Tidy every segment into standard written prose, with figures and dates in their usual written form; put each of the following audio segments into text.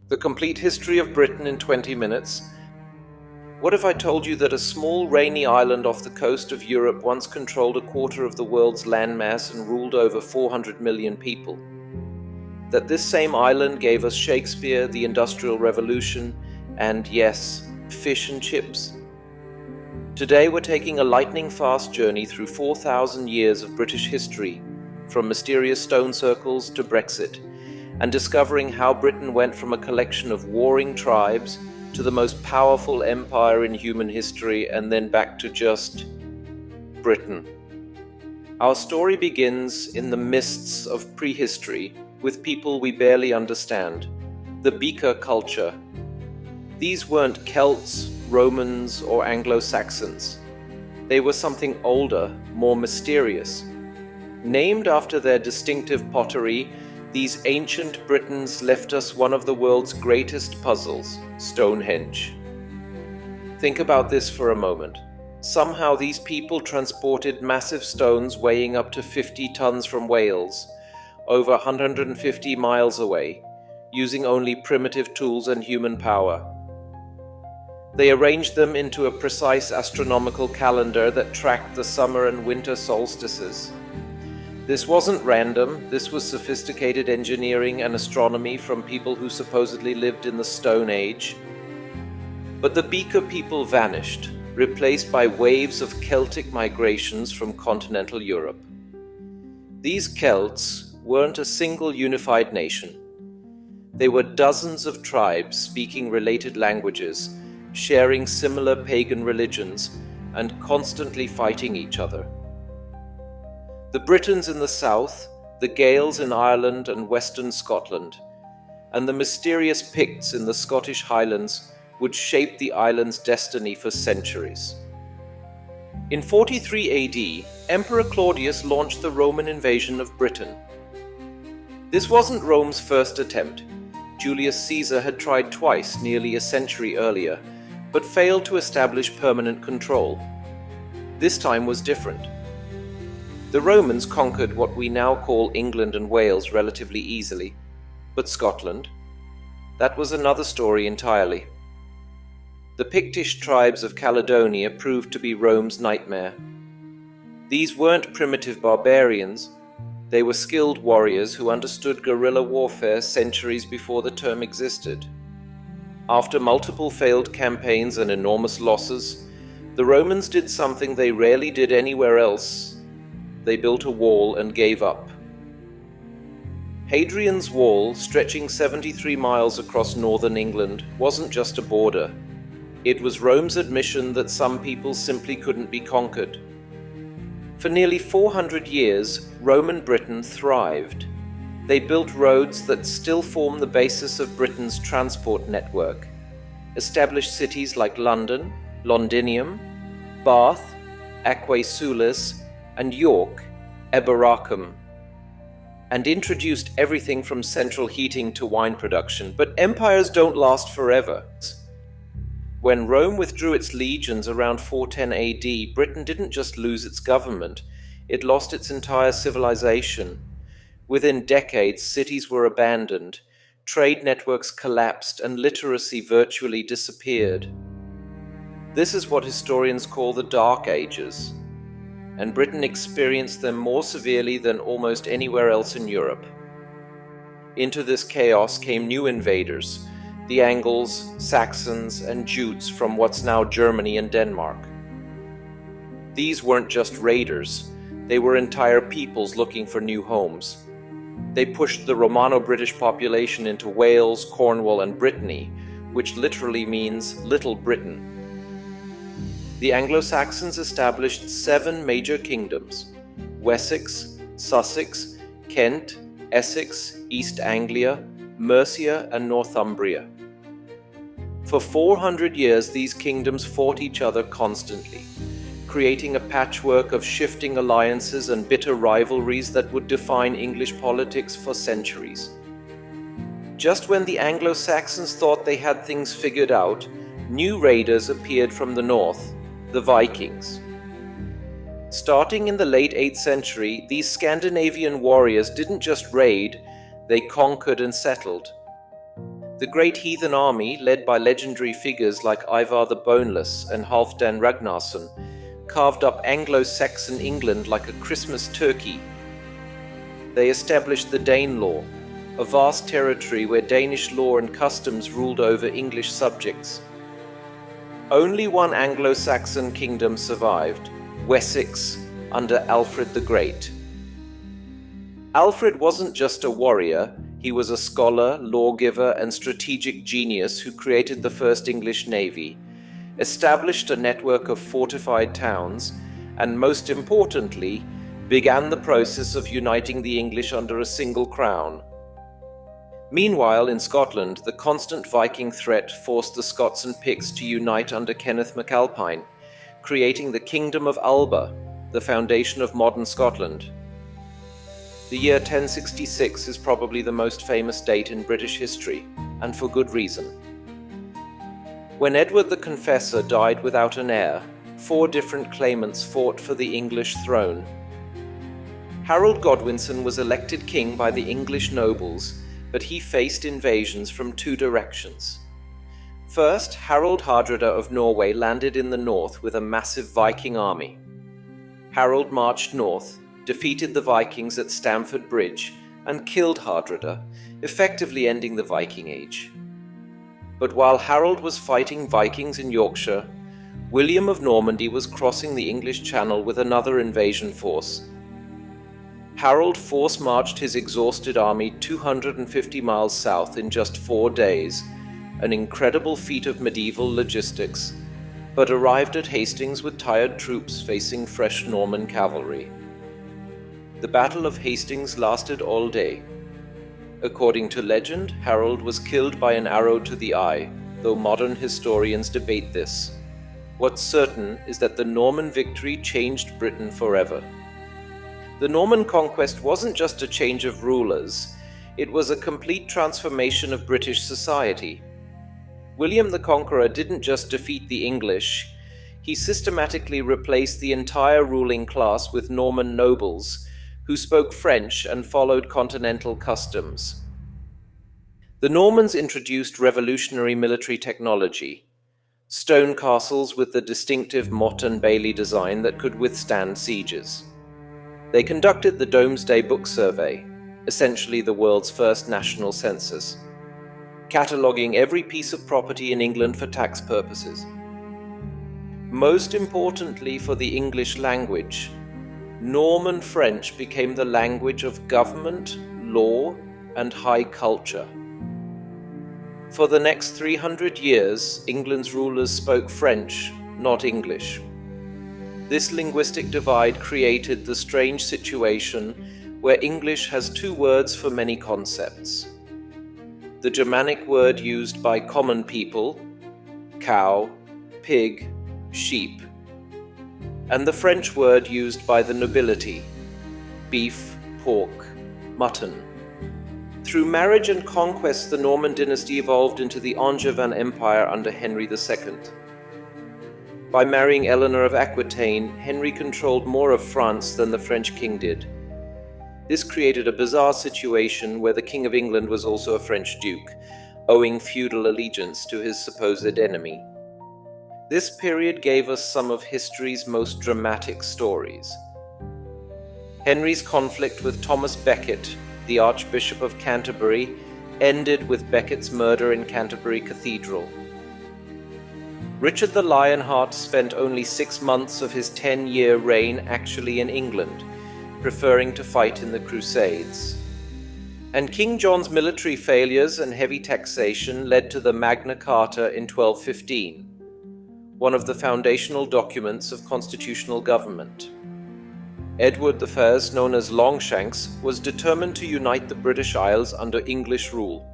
The complete history of Britain in 20 minutes. What if I told you that a small rainy island off the coast of Europe once controlled a quarter of the world's landmass and ruled over 400 million people? That this same island gave us Shakespeare, the Industrial Revolution, and yes, fish and chips. Today we're taking a lightning-fast journey through 4,000 years of British history, from mysterious stone circles to Brexit, and discovering how Britain went from a collection of warring tribes to the most powerful empire in human history, and then back to just Britain. Our story begins in the mists of prehistory with people we barely understand, the beaker culture. These weren't Celts, Romans, or Anglo-Saxons. They were something older, more mysterious. Named after their distinctive pottery, these ancient Britons left us one of the world's greatest puzzles, Stonehenge. Think about this for a moment. Somehow these people transported massive stones weighing up to 50 tons from Wales, over 150 miles away, using only primitive tools and human power. They arranged them into a precise astronomical calendar that tracked the summer and winter solstices. This wasn't random, this was sophisticated engineering and astronomy from people who supposedly lived in the Stone Age. But the beaker people vanished, replaced by waves of Celtic migrations from continental Europe. These Celts weren't a single unified nation. They were dozens of tribes speaking related languages, sharing similar pagan religions, and constantly fighting each other. The Britons in the south, the Gaels in Ireland and western Scotland, and the mysterious Picts in the Scottish Highlands would shape the island's destiny for centuries. In 43 AD, Emperor Claudius launched the Roman invasion of Britain. This wasn't Rome's first attempt. Julius Caesar had tried twice nearly a century earlier, but failed to establish permanent control. This time was different. The Romans conquered what we now call England and Wales relatively easily, but Scotland? That was another story entirely. The Pictish tribes of Caledonia proved to be Rome's nightmare. These weren't primitive barbarians, they were skilled warriors who understood guerrilla warfare centuries before the term existed. After multiple failed campaigns and enormous losses, the Romans did something they rarely did anywhere else. They built a wall and gave up. Hadrian's Wall, stretching 73 miles across northern England, wasn't just a border. It was Rome's admission that some people simply couldn't be conquered. For nearly 400 years, Roman Britain thrived. They built roads that still form the basis of Britain's transport network, established cities like London, Londinium, Bath, Aquae Sulis, and York, Eboracum, and introduced everything from central heating to wine production. But empires don't last forever. When Rome withdrew its legions around 410 AD, Britain didn't just lose its government, it lost its entire civilization. Within decades, cities were abandoned, trade networks collapsed, and literacy virtually disappeared. This is what historians call the Dark Ages, and Britain experienced them more severely than almost anywhere else in Europe. Into this chaos came new invaders, the Angles, Saxons, and Jutes from what's now Germany and Denmark. These weren't just raiders, they were entire peoples looking for new homes. They pushed the Romano-British population into Wales, Cornwall, and Brittany, which literally means Little Britain. The Anglo-Saxons established 7 major kingdoms: Wessex, Sussex, Kent, Essex, East Anglia, Mercia, and Northumbria. For 400 years, these kingdoms fought each other constantly, creating a patchwork of shifting alliances and bitter rivalries that would define English politics for centuries. Just when the Anglo-Saxons thought they had things figured out, new raiders appeared from the north, the Vikings. Starting in the late 8th century, these Scandinavian warriors didn't just raid, they conquered and settled. The great heathen army, led by legendary figures like Ivar the Boneless and Halfdan Ragnarsson, carved up Anglo-Saxon England like a Christmas turkey. They established the Danelaw, a vast territory where Danish law and customs ruled over English subjects. Only one Anglo-Saxon kingdom survived, Wessex, under Alfred the Great. Alfred wasn't just a warrior, he was a scholar, lawgiver, and strategic genius who created the first English navy, established a network of fortified towns, and most importantly, began the process of uniting the English under a single crown. Meanwhile, in Scotland, the constant Viking threat forced the Scots and Picts to unite under Kenneth MacAlpine, creating the Kingdom of Alba, the foundation of modern Scotland. The year 1066 is probably the most famous date in British history, and for good reason. When Edward the Confessor died without an heir, 4 different claimants fought for the English throne. Harold Godwinson was elected king by the English nobles, but he faced invasions from 2 directions. First, Harald Hardrada of Norway landed in the north with a massive Viking army. Harold marched north, defeated the Vikings at Stamford Bridge, and killed Hardrada, effectively ending the Viking Age. But while Harold was fighting Vikings in Yorkshire, William of Normandy was crossing the English Channel with another invasion force. Harold force-marched his exhausted army 250 miles south in just 4 days, an incredible feat of medieval logistics, but arrived at Hastings with tired troops facing fresh Norman cavalry. The Battle of Hastings lasted all day. According to legend, Harold was killed by an arrow to the eye, though modern historians debate this. What's certain is that the Norman victory changed Britain forever. The Norman Conquest wasn't just a change of rulers, it was a complete transformation of British society. William the Conqueror didn't just defeat the English, he systematically replaced the entire ruling class with Norman nobles, who spoke French and followed continental customs. The Normans introduced revolutionary military technology, stone castles with the distinctive motte and bailey design that could withstand sieges. They conducted the Domesday Book Survey, essentially the world's first national census, cataloguing every piece of property in England for tax purposes. Most importantly for the English language, Norman French became the language of government, law, and high culture. For the next 300 years, England's rulers spoke French, not English. This linguistic divide created the strange situation where English has 2 words for many concepts. The Germanic word used by common people, cow, pig, sheep, and the French word used by the nobility, beef, pork, mutton. Through marriage and conquest, the Norman dynasty evolved into the Angevin Empire under Henry II. By marrying Eleanor of Aquitaine, Henry controlled more of France than the French king did. This created a bizarre situation where the King of England was also a French duke, owing feudal allegiance to his supposed enemy. This period gave us some of history's most dramatic stories. Henry's conflict with Thomas Becket, the Archbishop of Canterbury, ended with Becket's murder in Canterbury Cathedral. Richard the Lionheart spent only 6 months of his 10-year reign actually in England, preferring to fight in the Crusades. And King John's military failures and heavy taxation led to the Magna Carta in 1215. One of the foundational documents of constitutional government. Edward I, known as Longshanks, was determined to unite the British Isles under English rule.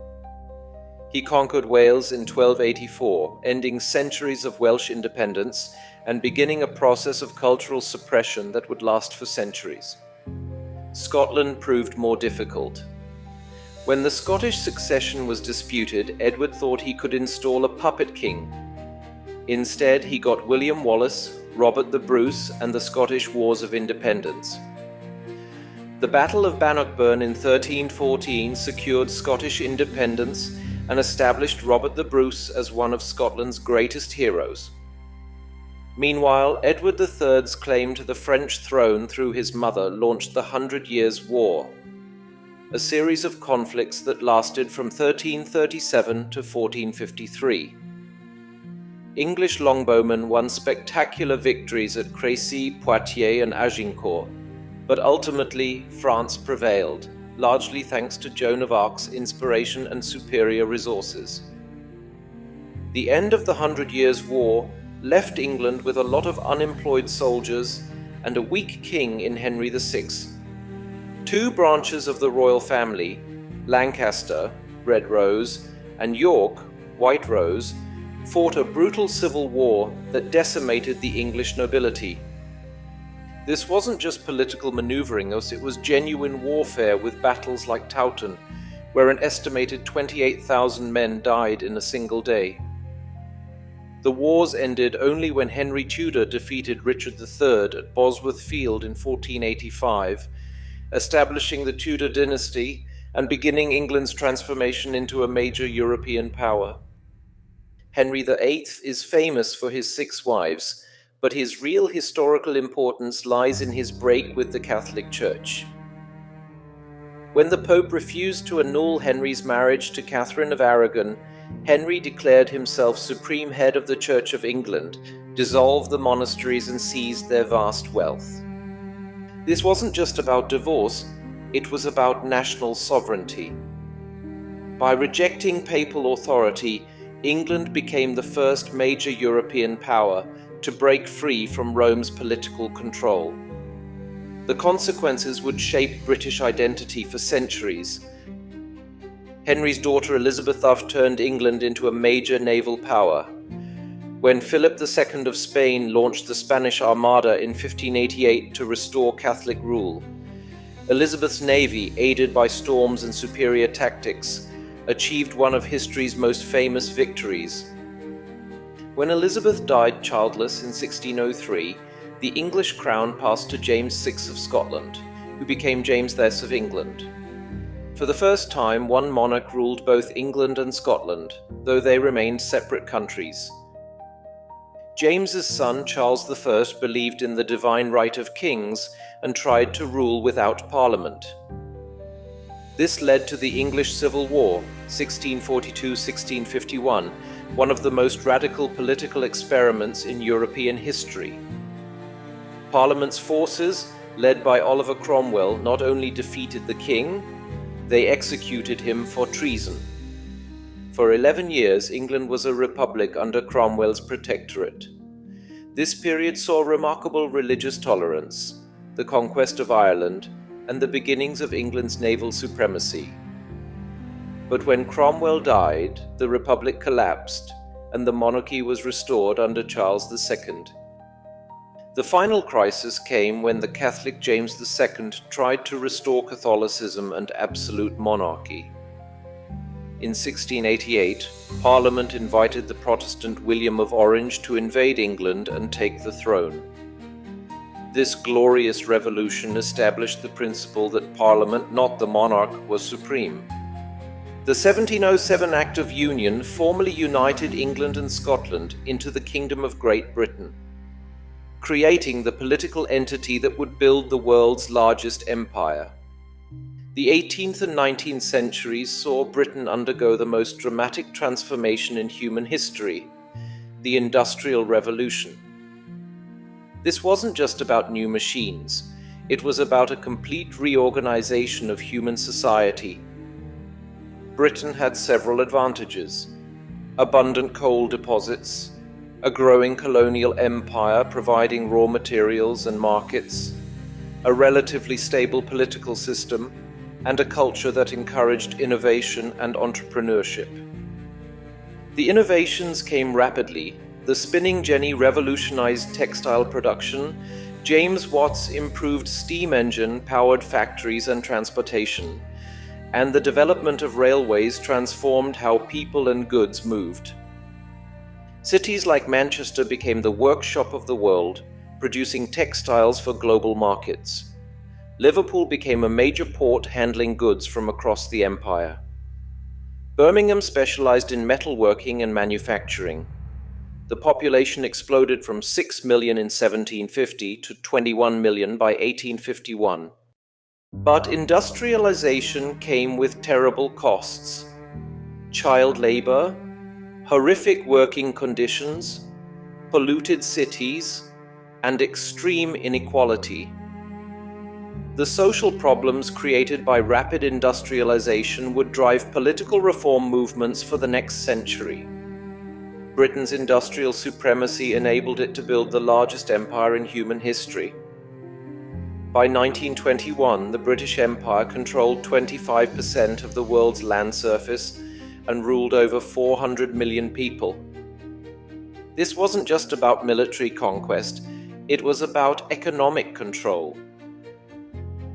He conquered Wales in 1284, ending centuries of Welsh independence and beginning a process of cultural suppression that would last for centuries. Scotland proved more difficult. When the Scottish succession was disputed, Edward thought he could install a puppet king. Instead, he got William Wallace, Robert the Bruce, and the Scottish Wars of Independence. The Battle of Bannockburn in 1314 secured Scottish independence and established Robert the Bruce as one of Scotland's greatest heroes. Meanwhile, Edward III's claim to the French throne through his mother launched the 100 Years' War, a series of conflicts that lasted from 1337 to 1453. English longbowmen won spectacular victories at Crécy, Poitiers, and Agincourt, but ultimately France prevailed, largely thanks to Joan of Arc's inspiration and superior resources. The end of the 100 Years' War left England with a lot of unemployed soldiers and a weak king in Henry VI. Two branches of the royal family, Lancaster, Red Rose, and York, White Rose, fought a brutal civil war that decimated the English nobility. This wasn't just political maneuvering, it was genuine warfare with battles like Towton, where an estimated 28,000 men died in a single day. The wars ended only when Henry Tudor defeated Richard III at Bosworth Field in 1485, establishing the Tudor dynasty and beginning England's transformation into a major European power. Henry VIII is famous for his 6 wives, but his real historical importance lies in his break with the Catholic Church. When the Pope refused to annul Henry's marriage to Catherine of Aragon, Henry declared himself supreme head of the Church of England, dissolved the monasteries and seized their vast wealth. This wasn't just about divorce, it was about national sovereignty. By rejecting papal authority, England became the first major European power to break free from Rome's political control. The consequences would shape British identity for centuries. Henry's daughter Elizabeth turned England into a major naval power. When Philip II of Spain launched the Spanish Armada in 1588 to restore Catholic rule, Elizabeth's navy, aided by storms and superior tactics, achieved one of history's most famous victories. When Elizabeth died childless in 1603, the English crown passed to James VI of Scotland, who became James I of England. For the first time, one monarch ruled both England and Scotland, though they remained separate countries. James's son Charles I believed in the divine right of kings and tried to rule without parliament. This led to the English Civil War, 1642-1651, one of the most radical political experiments in European history. Parliament's forces, led by Oliver Cromwell, not only defeated the king, they executed him for treason. For 11 years, England was a republic under Cromwell's protectorate. This period saw remarkable religious tolerance, the conquest of Ireland, and the beginnings of England's naval supremacy. But when Cromwell died, the republic collapsed, and the monarchy was restored under Charles II. The final crisis came when the Catholic James II tried to restore Catholicism and absolute monarchy. In 1688, Parliament invited the Protestant William of Orange to invade England and take the throne. This glorious revolution established the principle that Parliament, not the monarch, was supreme. The 1707 Act of Union formally united England and Scotland into the Kingdom of Great Britain, creating the political entity that would build the world's largest empire. The 18th and 19th centuries saw Britain undergo the most dramatic transformation in human history, the Industrial Revolution. This wasn't just about new machines, it was about a complete reorganization of human society. Britain had several advantages: abundant coal deposits, a growing colonial empire providing raw materials and markets, a relatively stable political system, and a culture that encouraged innovation and entrepreneurship. The innovations came rapidly. The spinning jenny revolutionized textile production, James Watt's improved steam engine powered factories and transportation, and the development of railways transformed how people and goods moved. Cities like Manchester became the workshop of the world, producing textiles for global markets. Liverpool became a major port handling goods from across the empire. Birmingham specialized in metalworking and manufacturing. The population exploded from 6 million in 1750 to 21 million by 1851. But industrialization came with terrible costs: child labor, horrific working conditions, polluted cities, and extreme inequality. The social problems created by rapid industrialization would drive political reform movements for the next century. Britain's industrial supremacy enabled it to build the largest empire in human history. By 1921, the British Empire controlled 25% of the world's land surface and ruled over 400 million people. This wasn't just about military conquest, it was about economic control.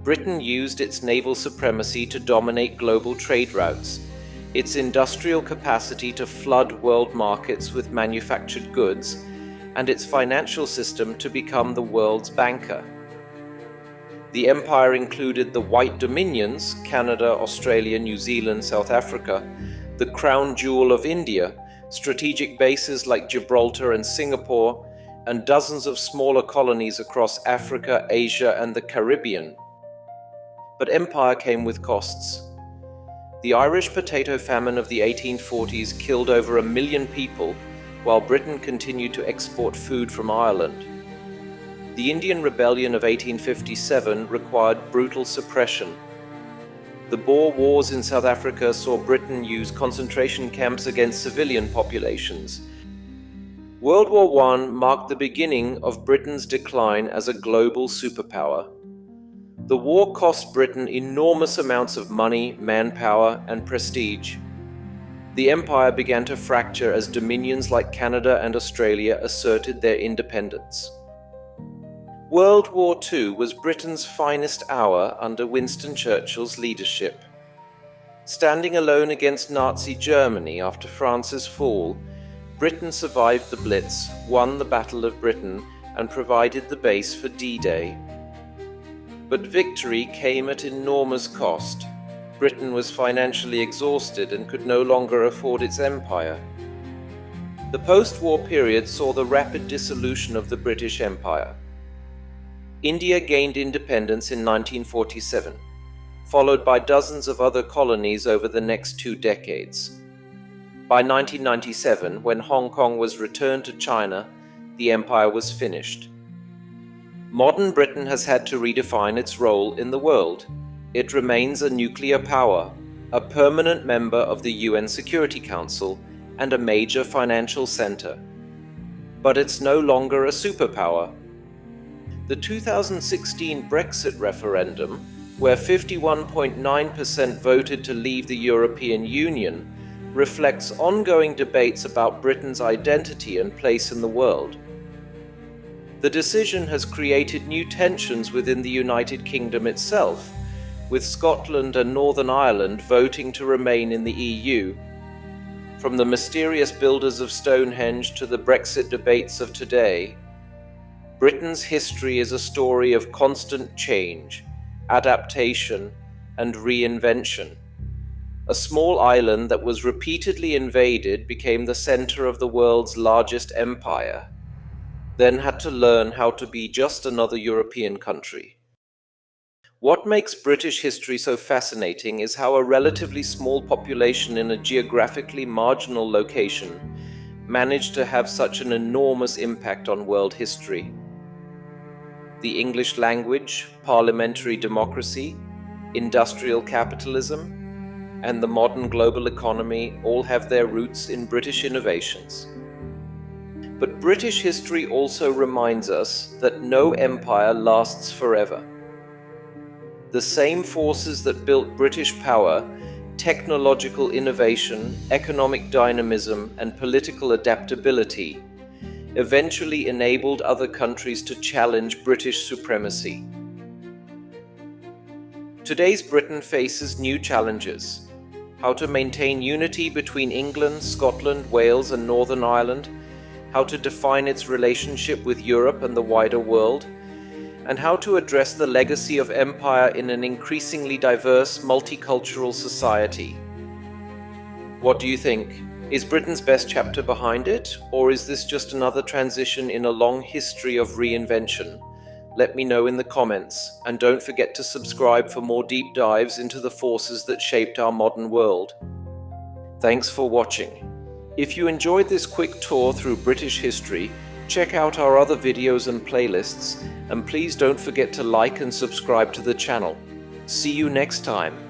Britain used its naval supremacy to dominate global trade routes, its industrial capacity to flood world markets with manufactured goods, and its financial system to become the world's banker. The empire included the White Dominions, Canada, Australia, New Zealand, South Africa, the crown jewel of India, strategic bases like Gibraltar and Singapore, and dozens of smaller colonies across Africa, Asia, and the Caribbean. But empire came with costs. The Irish potato famine of the 1840s killed over 1 million people, while Britain continued to export food from Ireland. The Indian Rebellion of 1857 required brutal suppression. The Boer Wars in South Africa saw Britain use concentration camps against civilian populations. World War I marked the beginning of Britain's decline as a global superpower. The war cost Britain enormous amounts of money, manpower, and prestige. The empire began to fracture as dominions like Canada and Australia asserted their independence. World War II was Britain's finest hour under Winston Churchill's leadership. Standing alone against Nazi Germany after France's fall, Britain survived the Blitz, won the Battle of Britain, and provided the base for D-Day. But victory came at enormous cost. Britain was financially exhausted and could no longer afford its empire. The post-war period saw the rapid dissolution of the British Empire. India gained independence in 1947, followed by dozens of other colonies over the next 2 decades. By 1997, when Hong Kong was returned to China, the empire was finished. Modern Britain has had to redefine its role in the world. It remains a nuclear power, a permanent member of the UN Security Council, and a major financial center. But it's no longer a superpower. The 2016 Brexit referendum, where 51.9% voted to leave the European Union, reflects ongoing debates about Britain's identity and place in the world. The decision has created new tensions within the United Kingdom itself, with Scotland and Northern Ireland voting to remain in the EU. From the mysterious builders of Stonehenge to the Brexit debates of today, Britain's history is a story of constant change, adaptation, and reinvention. A small island that was repeatedly invaded became the center of the world's largest empire, then had to learn how to be just another European country. What makes British history so fascinating is how a relatively small population in a geographically marginal location managed to have such an enormous impact on world history. The English language, parliamentary democracy, industrial capitalism, and the modern global economy all have their roots in British innovations. But British history also reminds us that no empire lasts forever. The same forces that built British power, technological innovation, economic dynamism, and political adaptability, eventually enabled other countries to challenge British supremacy. Today's Britain faces new challenges: how to maintain unity between England, Scotland, Wales, and Northern Ireland, how to define its relationship with Europe and the wider world, and how to address the legacy of empire in an increasingly diverse, multicultural society. What do you think? Is Britain's best chapter behind it, or is this just another transition in a long history of reinvention? Let me know in the comments, and don't forget to subscribe for more deep dives into the forces that shaped our modern world. Thanks for watching. If you enjoyed this quick tour through British history, check out our other videos and playlists, and please don't forget to like and subscribe to the channel. See you next time.